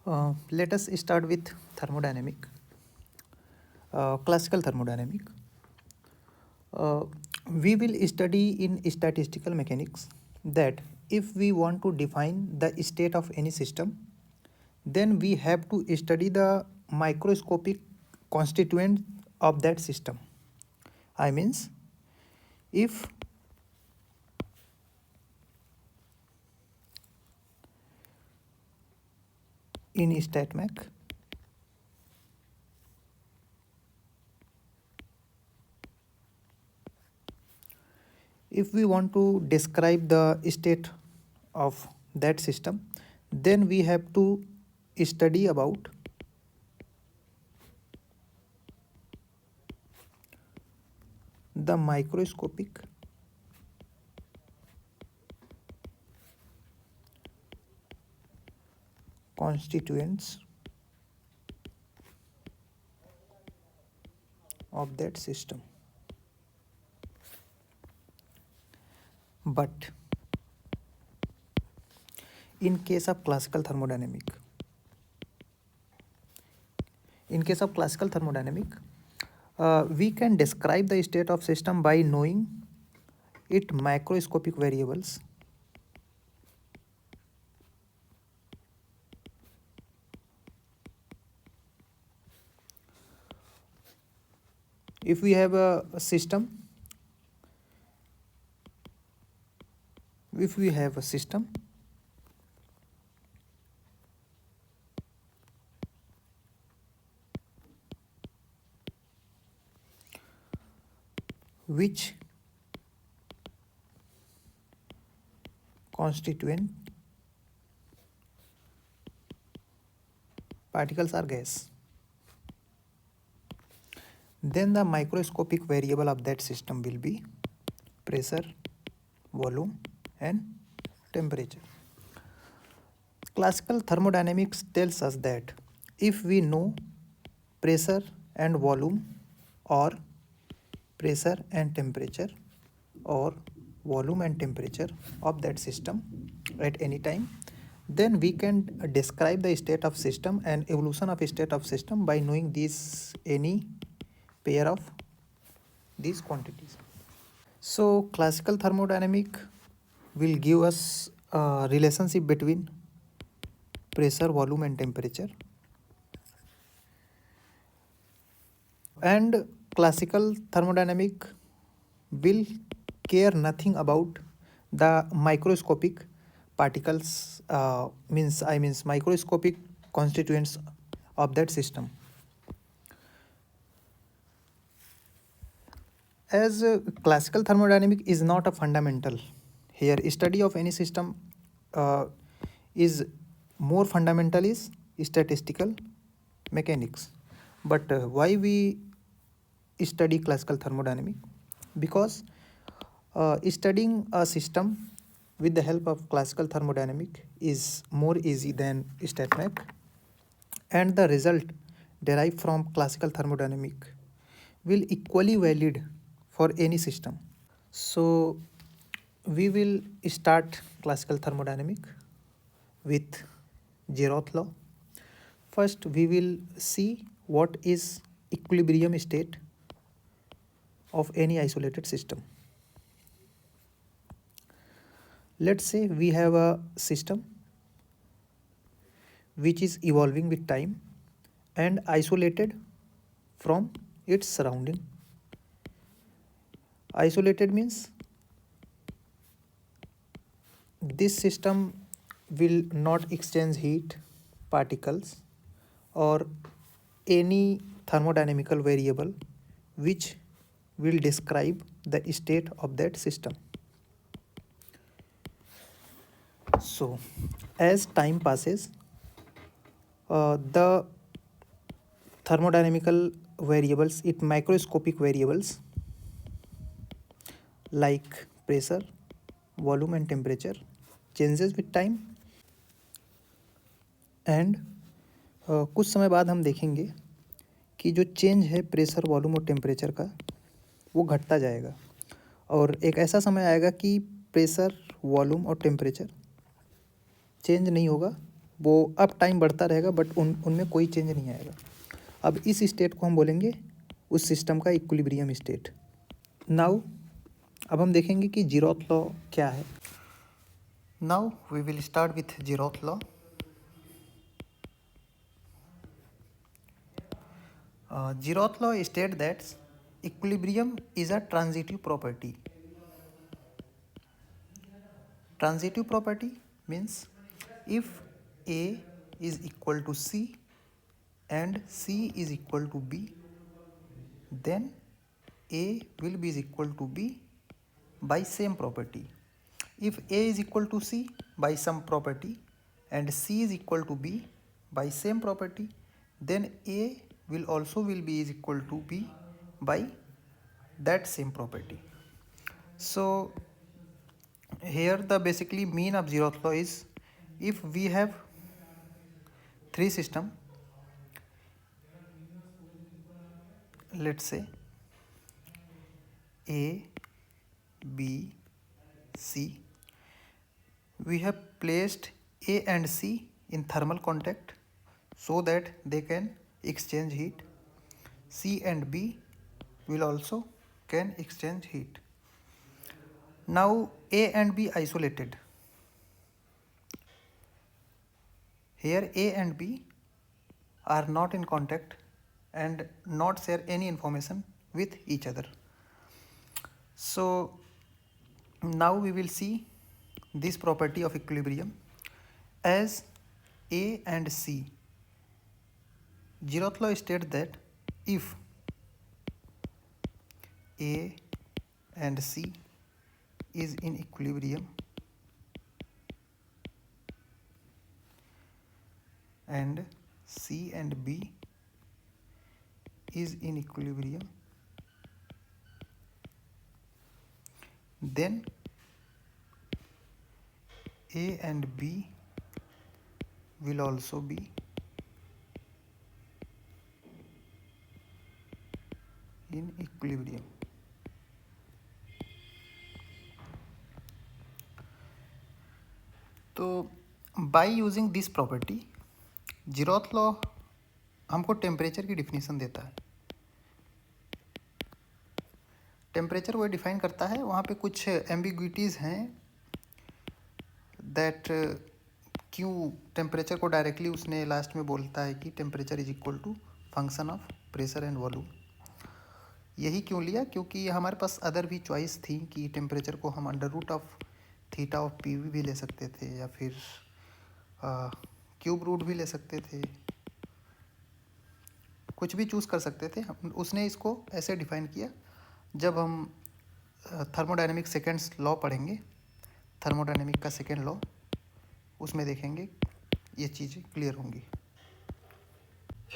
Let us start with thermodynamic, classical thermodynamic. Uh, we will study in statistical mechanics that if we want to define the state of any system, then we have to study the microscopic constituent of that system. I means if in StatMech if we want to describe the state of that system, then we have to study about the microscopic constituents of that system. But in case of classical thermodynamic, we can describe the state of system by knowing its macroscopic variables. If we have a system, which constituent particles are gas, then the microscopic variable of that system will be pressure, volume, and temperature. Classical thermodynamics tells us that if we know pressure and volume, or pressure and temperature, or volume and temperature of that system at any time, then we can describe the state of system and evolution of state of system by knowing any pair of these quantities. So classical thermodynamic will give us a relationship between pressure, volume, and temperature. And classical thermodynamic will care nothing about the microscopic particles, means microscopic constituents of that system. As classical thermodynamic is not a fundamental, here study of any system is more fundamental is statistical mechanics. But why we study classical thermodynamic? Because studying a system with the help of classical thermodynamic is more easy than StatMech, and the result derived from classical thermodynamic will equally valid for any system. So we will start classical thermodynamic with Zeroth law. First, we will see what is equilibrium state of any isolated system. Let's say we have a system which is evolving with time and isolated from its surrounding. Isolated means this system will not exchange heat, particles, or any thermodynamical variable which will describe the state of that system. So as time passes, the thermodynamical variables, microscopic variables like pressure, volume, and temperature changes with time. And कुछ समय बाद हम देखेंगे कि जो change है pressure, volume और temperature का, वो घटता जाएगा, और एक ऐसा समय आएगा कि प्रेशर, वॉल्यूम और टेम्परेचर चेंज नहीं होगा, वो अब टाइम बढ़ता रहेगा बट उनमें कोई चेंज नहीं आएगा। अब इस स्टेट को हम बोलेंगे उस सिस्टम का इक्विलिब्रियम स्टेट। नाउ अब हम देखेंगे कि जीरोथ लॉ क्या है। Now we will start with zeroth law. Zeroth law state that equilibrium is a transitive property. Transitive property means if A is equal to C and C is equal to B, then A will be is equal to B by same property. If A is equal to C by some property and C is equal to B by same property, then A will also will be is equal to B by that same property. So here the basically mean of zeroth law is, if we have three system, let's say A, B, C, we have placed A and C in thermal contact so that they can exchange heat. C and B will also can exchange heat. Now A and B isolated. Here A and B are not in contact and not share any information with each other. So now we will see this property of equilibrium as A and C. Zeroth law states that if A and C is in equilibrium and C and B is in equilibrium, then A and B will also be in equilibrium. तो by using this property zeroth law हमको temperature की definition देता है। Temperature वो define करता है, वहाँ पे कुछ एम्बिग्विटीज़ हैं दैट क्यों टेम्परेचर को डायरेक्टली उसने लास्ट में बोलता है कि temperature is equal to function of pressure and volume. यही क्यों लिया, क्योंकि हमारे पास अदर भी चॉइस थी कि टेम्परेचर को हम under root of theta of p भी ले सकते थे या फिर क्यूब रूट भी ले सकते थे, कुछ भी चूज़ कर सकते थे। उसने इसको ऐसे डिफाइन किया। जब हम थर्मोडायनेमिक सेकेंड्स लॉ पढ़ेंगे, थर्मोडायनेमिक का सेकेंड लॉ, उसमें देखेंगे ये चीज़ें क्लियर होंगी।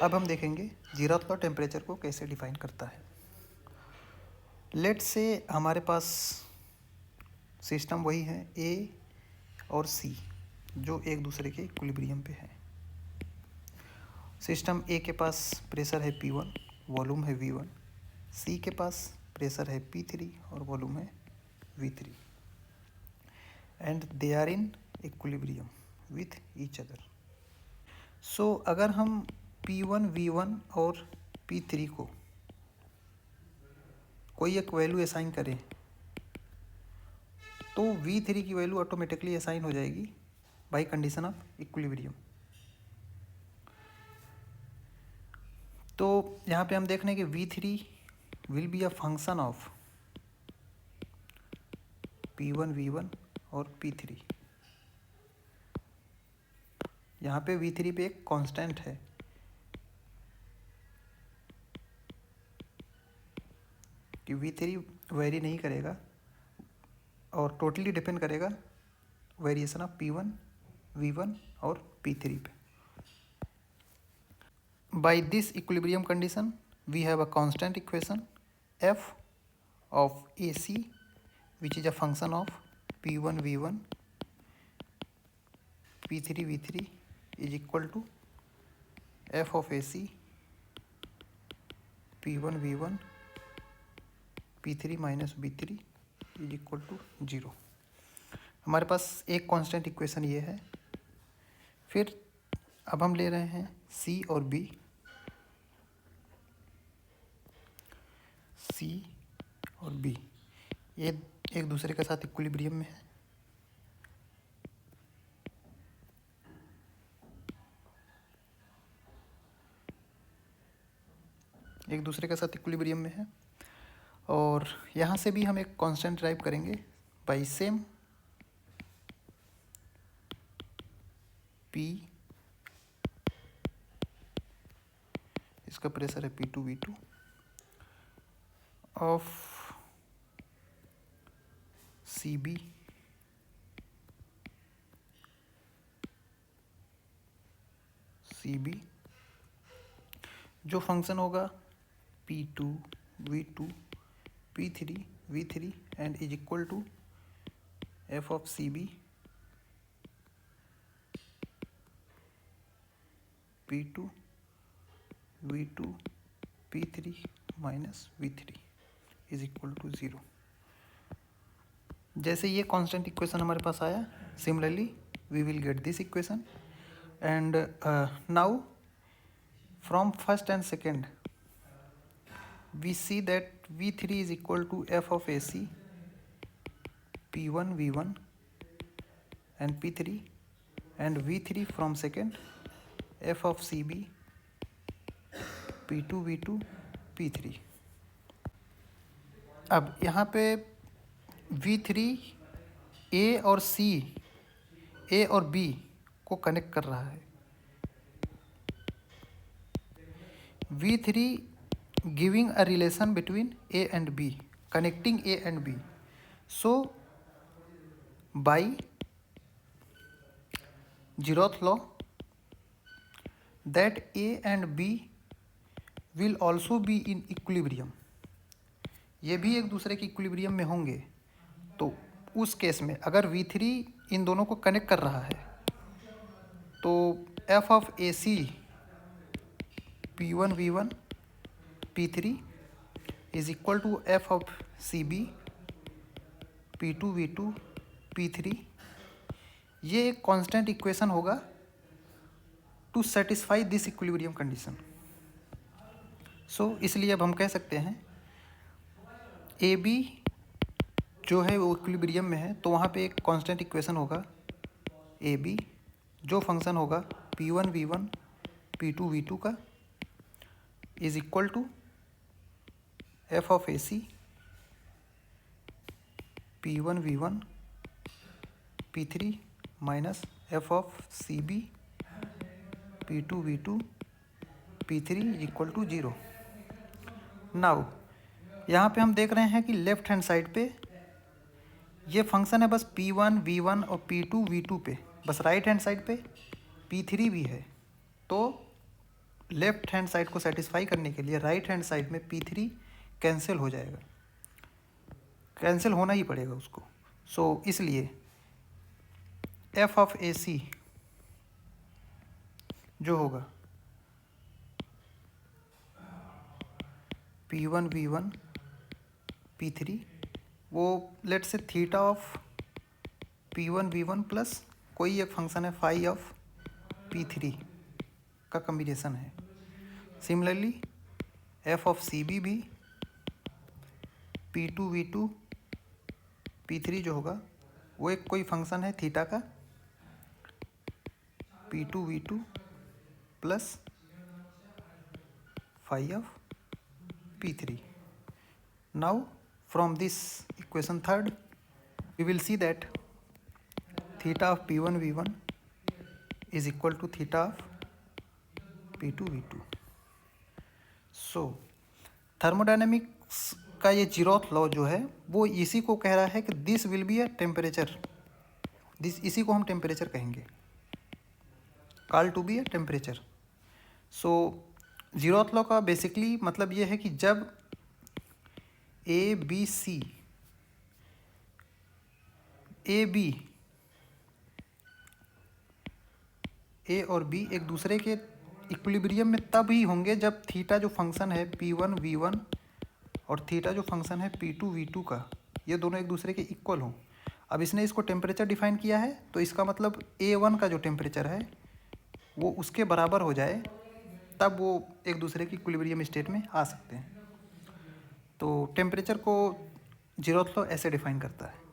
अब हम देखेंगे जीरोथ लॉ टेम्परेचर को कैसे डिफाइन करता है। लेट्स से हमारे पास सिस्टम वही है ए और सी जो एक दूसरे के इक्विलिब्रियम पे है। सिस्टम ए के पास प्रेशर है P1, वॉल्यूम है V1। सी के पास प्रेशर है P3 और वॉल्यूम है V3 and they are in equilibrium with each other. So अगर हम P1, V1 और P3 को कोई एक वैल्यू असाइन करें तो V3 की वैल्यू ऑटोमेटिकली असाइन हो जाएगी बाई कंडीशन ऑफ इक्विलिब्रियम। तो यहाँ पे हम देख रहे हैं कि V3 will be a function of P1, V1 और P3। यहाँ पे V3 पे एक कांस्टेंट है कि V3 वेरी नहीं करेगा और टोटली डिपेंड करेगा वेरिएशन ऑफ P1, V1 और P3 पे। By this equilibrium condition we have a constant equation f of AC which is a function of P1, V1, P3, V3 is equal to f of AC P1, V1, P3 minus V3 is equal to 0। हमारे पास एक constant equation ये है। फिर अब हम ले रहे हैं सी और बी, सी और बी ये एक दूसरे के साथ इक्विलिब्रियम में है। एक दूसरे के साथ इक्विलिब्रियम में है और यहाँ से भी हम एक कांस्टेंट ड्राइव करेंगे बाई सेम पी, इसका प्रेशर है P2V2 ऑफ CB जो फंक्शन होगा P2V2 P3V3 and is equal to f of CB P2V2 P3 minus V3 is equal to 0। जैसे ये कांस्टेंट इक्वेशन हमारे पास आया, similarly we will get this equation and now from first and second we see that V3 is equal to f of AC P1 V1 and P3 and V3 from second f of CB P2 V2 P3। अब यहाँ पे V3 A और C, A और B को connect कर रहा है। V3 giving a relation between A and B, connecting A and B. So by zeroth law that A and B will also be in equilibrium, ये भी एक दूसरे के इक्विलिब्रियम में होंगे। तो उस केस में अगर V3 इन दोनों को कनेक्ट कर रहा है तो f of AC P1 V1 P3 is equal to f of CB P2 V2 P3। ये एक कांस्टेंट इक्वेशन होगा to satisfy this equilibrium condition. So इसलिए अब हम कह सकते हैं ए बी जो है वो इक्विलिब्रियम में है, तो वहाँ पे एक कांस्टेंट इक्वेशन होगा ए बी जो फंक्शन होगा P1 V1 P2 V2 का is equal to f of AC P1 V1 P3 minus f of CB P2 V2 P3 equal to 0। Now यहाँ पे हम देख रहे हैं कि लेफ्ट हैंड साइड पे ये फंक्शन है बस P1 V1 और P2 V2 पे, बस राइट हैंड साइड पे P3 भी है। तो लेफ्ट हैंड साइड को सेटिस्फाई करने के लिए राइट हैंड साइड में P3 कैंसिल हो जाएगा, कैंसिल होना ही पड़ेगा उसको। सो इसलिए f ऑफ AC जो होगा P1 V1 P3 वो लेट से theta of P1 V1 plus कोई एक फंक्शन है फाई ऑफ P3 का कम्बिनेशन है। सिमिलरली f ऑफ CB भी P2 V2 P3 जो होगा वो एक कोई फंक्शन है थीटा का P2 V2 plus phi of P3। Now from this equation third we will see that theta of P1 V1 is equal to theta of P2 V2। So thermodynamics का ये zeroth law जो है वो इसी को कह रहा है कि this will be a temperature, this इसी को हम टेम्परेचर कहेंगे, call to be a temperature. So zeroth law का बेसिकली मतलब ये है कि जब A B C A B ए और बी एक दूसरे के इक्विलिब्रियम में तब ही होंगे जब थीटा जो फंक्शन है P1 V1 और थीटा जो फंक्शन है P2 V2 का ये दोनों एक दूसरे के इक्वल हों। अब इसने इसको टेम्परेचर डिफाइन किया है तो इसका मतलब A1 का जो टेम्परेचर है वो उसके बराबर हो जाए तब वो एक दूसरे की इक्विलिब्रियम स्टेट में आ सकते हैं। तो टेम्परेचर को ज़ीरोथ लॉ ऐसे डिफाइन करता है।